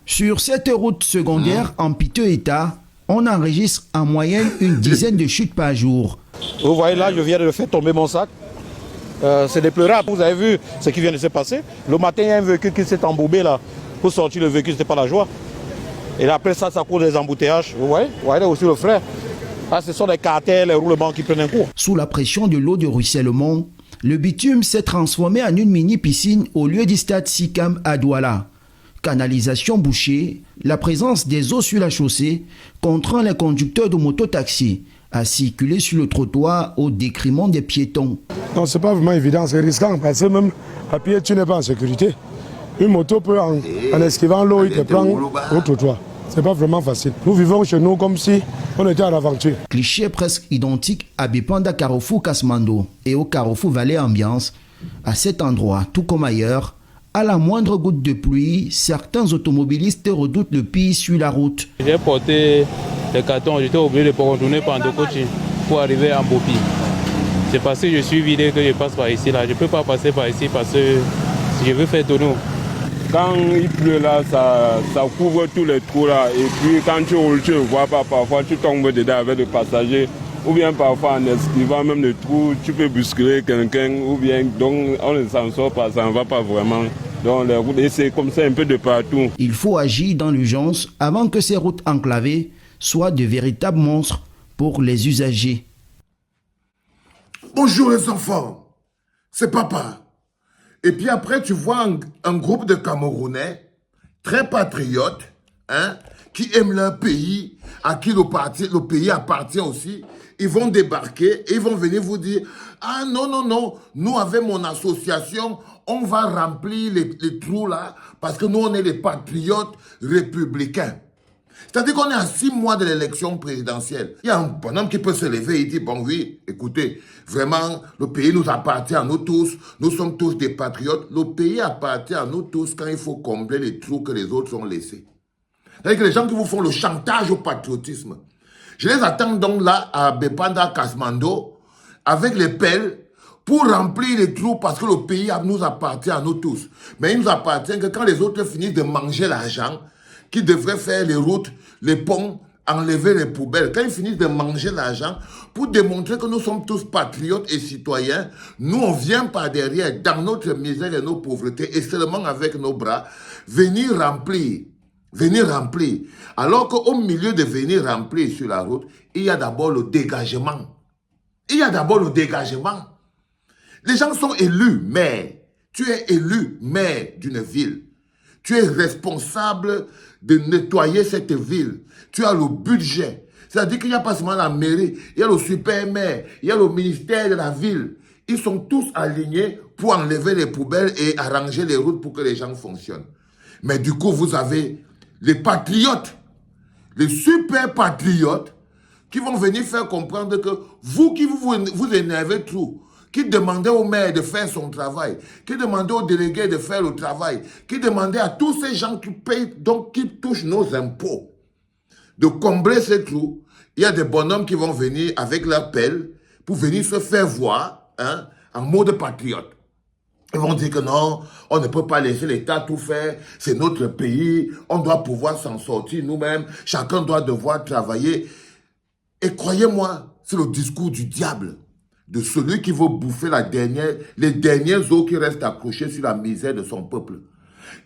Sur cette route secondaire en piteux état, on enregistre en moyenne une dizaine de chutes par jour. Vous voyez là, je viens de faire tomber mon sac. C'est déplorable. Vous avez vu ce qui vient de se passer. Le matin, il y a un véhicule qui s'est embourbé là. Pour sortir le véhicule, ce n'était pas la joie. Et après ça cause des embouteillages. Vous voyez là aussi le frère. Ah, ce sont les cartels, les roulements qui prennent un coup. Sous la pression de l'eau de ruissellement, le bitume s'est transformé en une mini-piscine au lieu du stade Sikam à Douala. Canalisation bouchée, la présence des eaux sur la chaussée contraint les conducteurs de mototaxi à circuler sur le trottoir au détriment des piétons. Non, c'est pas vraiment évident, c'est risquant parce que même à pied, tu n'es pas en sécurité. Une moto peut, en esquivant l'eau, il te prend au trottoir. C'est pas vraiment facile. Nous vivons chez nous comme si on était en aventure. Cliché presque identique à Bipanda Carrefour Kasmando et au Carrefour Vallée Ambiance. À cet endroit, tout comme ailleurs, à la moindre goutte de pluie, certains automobilistes redoutent le pire sur la route. J'ai porté les cartons, j'étais obligé de retourner par Ndokochi pour arriver à Mbopi. C'est parce que je suis vidé que je passe par ici. Là. Je ne peux pas passer par ici parce que si je veux faire tonneau. Quand il pleut là, ça couvre tous les trous là. Et puis quand tu roules, tu ne vois pas. Parfois tu tombes dedans avec des passagers. Ou bien parfois en esquivant même le trou, tu peux bousculer quelqu'un. Ou bien donc on ne s'en sort pas, ça ne va pas vraiment. Donc les routes, et c'est comme ça un peu de partout. Il faut agir dans l'urgence avant que ces routes enclavées soient de véritables monstres pour les usagers. Bonjour les enfants, c'est papa. Et puis après, tu vois un groupe de Camerounais très patriotes, qui aiment leur pays, à qui le pays appartient aussi. Ils vont débarquer et ils vont venir vous dire « Ah non, non, non, nous avec mon association, on va remplir les trous là parce que nous on est les patriotes républicains. » C'est-à-dire qu'on est à 6 mois de l'élection présidentielle. Il y a un bonhomme qui peut se lever et dire, bon oui, écoutez, vraiment, le pays nous appartient à nous tous, nous sommes tous des patriotes. Le pays appartient à nous tous quand il faut combler les trous que les autres ont laissés. C'est-à-dire que les gens qui vous font le chantage au patriotisme, je les attends donc là à Bepanda Kasmando avec les pelles pour remplir les trous parce que le pays nous appartient à nous tous. Mais il nous appartient que quand les autres finissent de manger l'argent, qui devraient faire les routes, les ponts, enlever les poubelles. Quand ils finissent de manger l'argent, pour démontrer que nous sommes tous patriotes et citoyens, nous on vient par derrière, dans notre misère et nos pauvretés, et seulement avec nos bras, venir remplir. Alors qu'au milieu de venir remplir sur la route, il y a d'abord le dégagement. Les gens sont élus maires. Tu es élu maire d'une ville. Tu es responsable de nettoyer cette ville. Tu as le budget. C'est-à-dire qu'il n'y a pas seulement la mairie, il y a le super maire, il y a le ministère de la ville. Ils sont tous alignés pour enlever les poubelles et arranger les routes pour que les gens fonctionnent. Mais du coup, vous avez les patriotes, les super patriotes, qui vont venir faire comprendre que vous qui vous énervez trop, qui demandait au maire de faire son travail, qui demandait aux délégués de faire le travail, qui demandait à tous ces gens qui payent, donc qui touchent nos impôts, de combler ces trous. Il y a des bonhommes qui vont venir avec leur pelle pour venir se faire voir en mode patriote. Ils vont dire que non, on ne peut pas laisser l'État tout faire, c'est notre pays, on doit pouvoir s'en sortir nous-mêmes, chacun doit devoir travailler. Et croyez-moi, c'est le discours du diable, de celui qui veut bouffer les dernières os qui restent accrochés sur la misère de son peuple.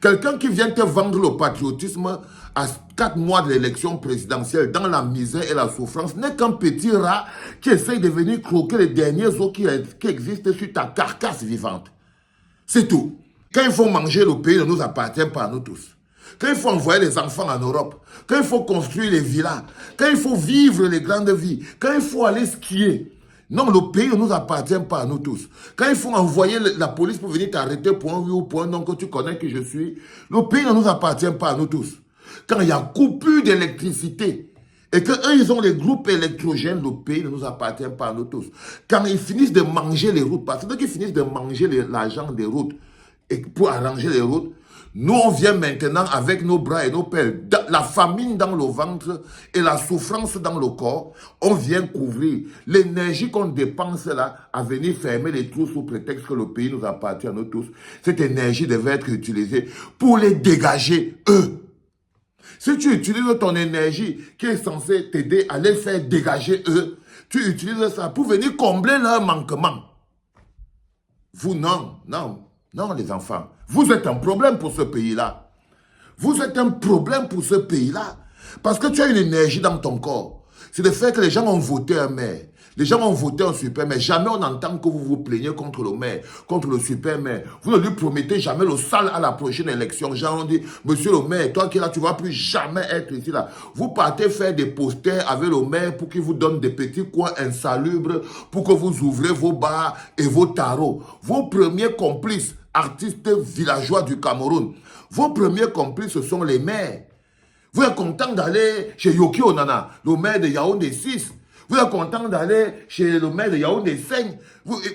Quelqu'un qui vient te vendre le patriotisme à 4 mois de l'élection présidentielle dans la misère et la souffrance n'est qu'un petit rat qui essaye de venir croquer les derniers os qui existent sur ta carcasse vivante. C'est tout. Quand il faut manger, le pays ne nous appartient pas à nous tous. Quand il faut envoyer les enfants en Europe, quand il faut construire les villas, quand il faut vivre les grandes vies, quand il faut aller skier, non, le pays ne nous appartient pas à nous tous. Quand il faut envoyer la police pour venir t'arrêter pour un oui ou pour un non que tu connais qui je suis, le pays ne nous appartient pas à nous tous. Quand il y a coupure d'électricité et qu'eux, ils ont les groupes électrogènes, le pays ne nous appartient pas à nous tous. Quand ils finissent de manger les routes, parce que qu'ils finissent de manger l'argent des routes et pour arranger les routes, nous, on vient maintenant avec nos bras et nos pelles, la famine dans le ventre et la souffrance dans le corps, on vient couvrir l'énergie qu'on dépense là à venir fermer les trous sous prétexte que le pays nous appartient à nous tous. Cette énergie devait être utilisée pour les dégager, eux. Si tu utilises ton énergie qui est censée t'aider à les faire dégager eux, tu utilises ça pour venir combler leur manquement. Vous, non, les enfants. Vous êtes un problème pour ce pays-là. Vous êtes un problème pour ce pays-là. Parce que tu as une énergie dans ton corps. C'est le fait que les gens ont voté un maire. Les gens ont voté un super maire. Jamais on entend que vous vous plaignez contre le maire, contre le super maire. Vous ne lui promettez jamais le sale à la prochaine élection. Les gens ont dit, monsieur le maire, toi qui es là, tu ne vas plus jamais être ici là. Vous partez faire des posters avec le maire pour qu'il vous donne des petits coins insalubres, pour que vous ouvrez vos bars et vos tarots. Vos premiers complices, artistes villageois du Cameroun, vos premiers complices, ce sont les maires. Vous êtes content d'aller chez Yoki Onana, le maire de Yaoundé 6. Vous êtes content d'aller chez le maire de Yaoundé 5.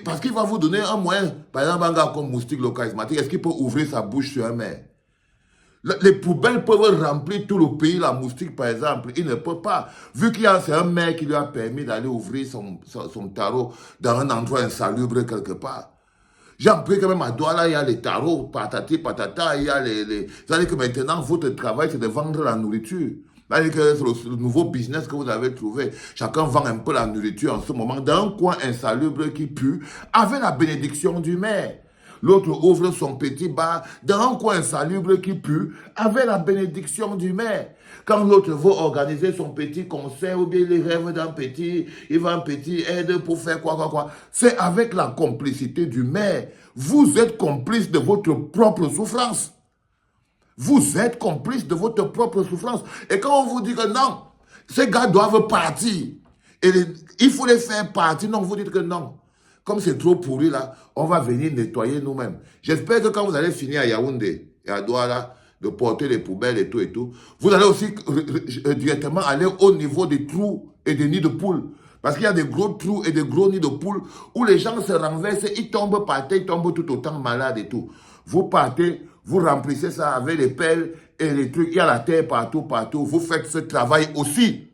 Parce qu'il va vous donner un moyen. Par exemple, un gars comme Moustique, le charismatique, est-ce qu'il peut ouvrir sa bouche sur un maire? Les poubelles peuvent remplir tout le pays, la Moustique par exemple. Il ne peut pas. Vu qu'il y a un maire qui lui a permis d'aller ouvrir son tarot dans un endroit insalubre quelque part. J'ai appris que même à Douala, il y a les tarots, patati, patata, il y a les... C'est-à-dire que maintenant, votre travail, c'est de vendre la nourriture. C'est-à-dire que c'est le nouveau business que vous avez trouvé. Chacun vend un peu la nourriture en ce moment dans un coin insalubre qui pue, avec la bénédiction du maire. L'autre ouvre son petit bar dans un coin insalubre qui pue, avec la bénédiction du maire. Quand l'autre veut organiser son petit concert ou bien il rêve d'un petit, il va un petit aide pour faire quoi. C'est avec la complicité du maire. Vous êtes complice de votre propre souffrance. Vous êtes complice de votre propre souffrance. Et quand on vous dit que non, ces gars doivent partir, et il faut les faire partir, non, vous dites que non. Comme c'est trop pourri là, on va venir nettoyer nous-mêmes. J'espère que quand vous allez finir à Yaoundé et à Douala, de porter les poubelles et tout, vous allez aussi directement aller au niveau des trous et des nids de poules. Parce qu'il y a des gros trous et des gros nids de poules où les gens se renversent, ils tombent par terre, ils tombent tout autant malades et tout. Vous partez, vous remplissez ça avec les pelles et les trucs, il y a la terre partout. Vous faites ce travail aussi.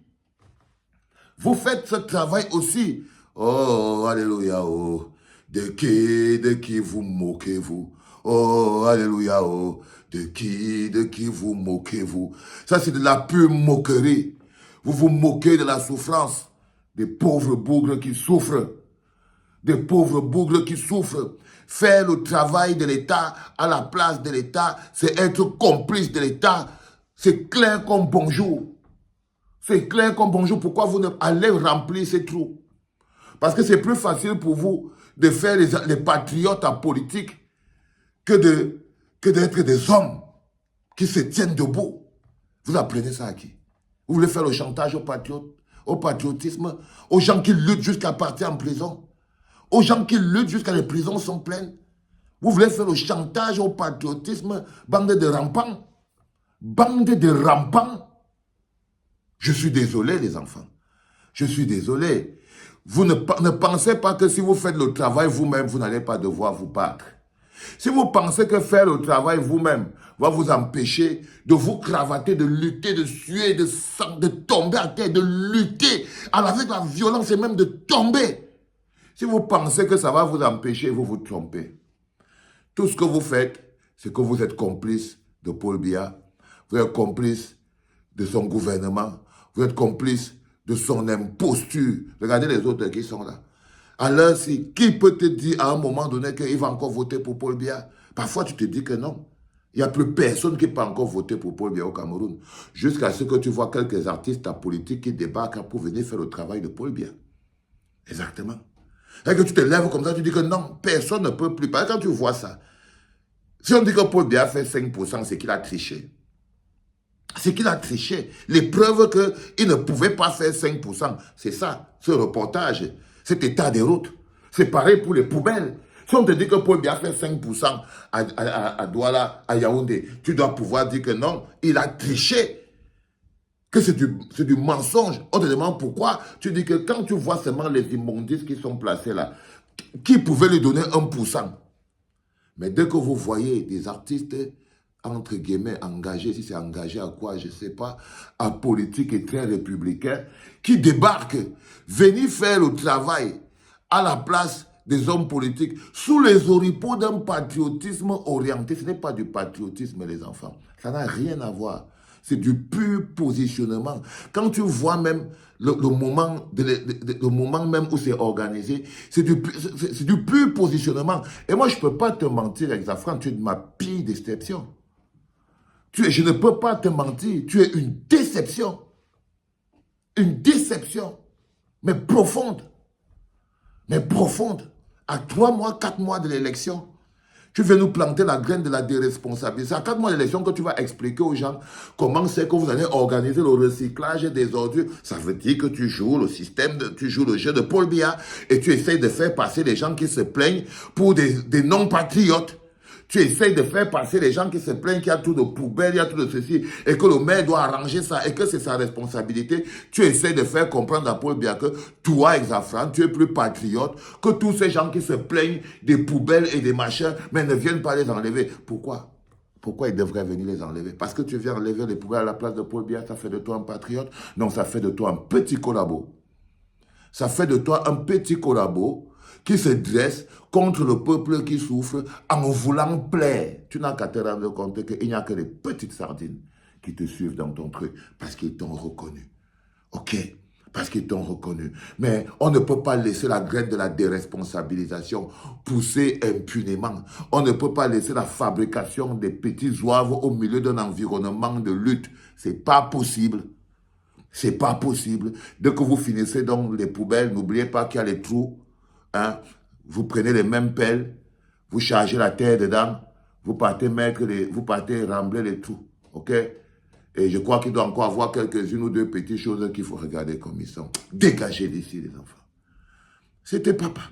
Vous faites ce travail aussi. Oh, alléluia, oh. De qui vous moquez-vous? Oh, alléluia, oh. De qui vous moquez-vous? Ça, c'est de la pure moquerie. Vous vous moquez de la souffrance des pauvres bougres qui souffrent. Des pauvres bougres qui souffrent. Faire le travail de l'État à la place de l'État, c'est être complice de l'État. C'est clair comme bonjour. C'est clair comme bonjour. Pourquoi vous ne allez remplir ces trous? Parce que c'est plus facile pour vous de faire les patriotes en politique que d'être des hommes qui se tiennent debout. Vous apprenez ça à qui? Vous voulez faire le chantage aux patriotes, au patriotisme, aux gens qui luttent jusqu'à partir en prison, aux gens qui luttent jusqu'à les prisons sont pleines. Vous voulez faire le chantage au patriotisme, bande de rampants. Bande de rampants. Je suis désolé, les enfants. Je suis désolé. Vous ne pensez pas que si vous faites le travail vous-même, vous n'allez pas devoir vous battre. Si vous pensez que faire le travail vous-même va vous empêcher de vous cravater, de lutter, de suer, de tomber à terre, de lutter avec la violence et même de tomber. Si vous pensez que ça va vous empêcher, vous vous trompez. Tout ce que vous faites, c'est que vous êtes complice de Paul Biya, vous êtes complice de son gouvernement, vous êtes complice de son imposture. Regardez les autres qui sont là. Alors, qui peut te dire à un moment donné qu'il va encore voter pour Paul Biya? Parfois, tu te dis que non. Il n'y a plus personne qui peut encore voter pour Paul Biya au Cameroun. Jusqu'à ce que tu vois quelques artistes en politique qui débarquent pour venir faire le travail de Paul Biya. Exactement. Et que tu te lèves comme ça, tu dis que non, personne ne peut plus. Parce que quand tu vois ça, si on dit que Paul Biya fait 5%, c'est qu'il a triché. C'est qu'il a triché. Les preuves qu'il ne pouvait pas faire 5%, c'est ça, ce reportage, cet état des routes. C'est pareil pour les poubelles. Si on te dit que Paul Biya fait 5% à Douala, à Yaoundé, tu dois pouvoir dire que non, il a triché. Que c'est du mensonge. On te demande pourquoi. Tu dis que quand tu vois seulement les immondices qui sont placés là, qui pouvait lui donner 1%? Mais dès que vous voyez des artistes, entre guillemets, engagés, si c'est engagé à quoi, je ne sais pas, à politique et très républicain, qui débarquent, venir faire le travail à la place des hommes politiques, sous les oripeaux d'un patriotisme orienté. Ce n'est pas du patriotisme, les enfants. Ça n'a rien à voir. C'est du pur positionnement. Quand tu vois même le moment même où c'est organisé, c'est du pur positionnement. Et moi, je ne peux pas te mentir, Exafran, tu es de ma pire déception. Je ne peux pas te mentir, tu es une déception. Une déception, mais profonde. Mais profonde. À 3 mois, 4 mois de l'élection, tu veux nous planter la graine de la déresponsabilité. C'est à 4 mois d'élection que tu vas expliquer aux gens comment c'est que vous allez organiser le recyclage des ordures. Ça veut dire que tu joues le système, tu joues le jeu de Paul Biya et tu essayes de faire passer les gens qui se plaignent pour des non-patriotes. Tu essayes de faire passer les gens qui se plaignent qu'il y a tout de poubelles, il y a tout de ceci, et que le maire doit arranger ça, et que c'est sa responsabilité. Tu essayes de faire comprendre à Paul Biya que toi, Exafran, tu es plus patriote que tous ces gens qui se plaignent des poubelles et des machins, mais ne viennent pas les enlever. Pourquoi? Pourquoi ils devraient venir les enlever? Parce que tu viens enlever les poubelles à la place de Paul Biya, ça fait de toi un patriote? Non, ça fait de toi un petit collabo. Ça fait de toi un petit collabo qui se dresse contre le peuple qui souffre en voulant plaire. Tu n'as qu'à te rendre compte qu'il n'y a que les petites sardines qui te suivent dans ton truc parce qu'ils t'ont reconnu. Ok? Parce qu'ils t'ont reconnu. Mais on ne peut pas laisser la graine de la déresponsabilisation pousser impunément. On ne peut pas laisser la fabrication des petits zouaves au milieu d'un environnement de lutte. C'est pas possible. C'est pas possible. Dès que vous finissez dans les poubelles, n'oubliez pas qu'il y a les trous. Hein? Vous prenez les mêmes pelles, vous chargez la terre dedans, vous partez rembler les trous. Ok? Et je crois qu'il doit encore avoir quelques-unes ou deux petites choses qu'il faut regarder comme ils sont. Dégagez d'ici, les enfants. C'était papa.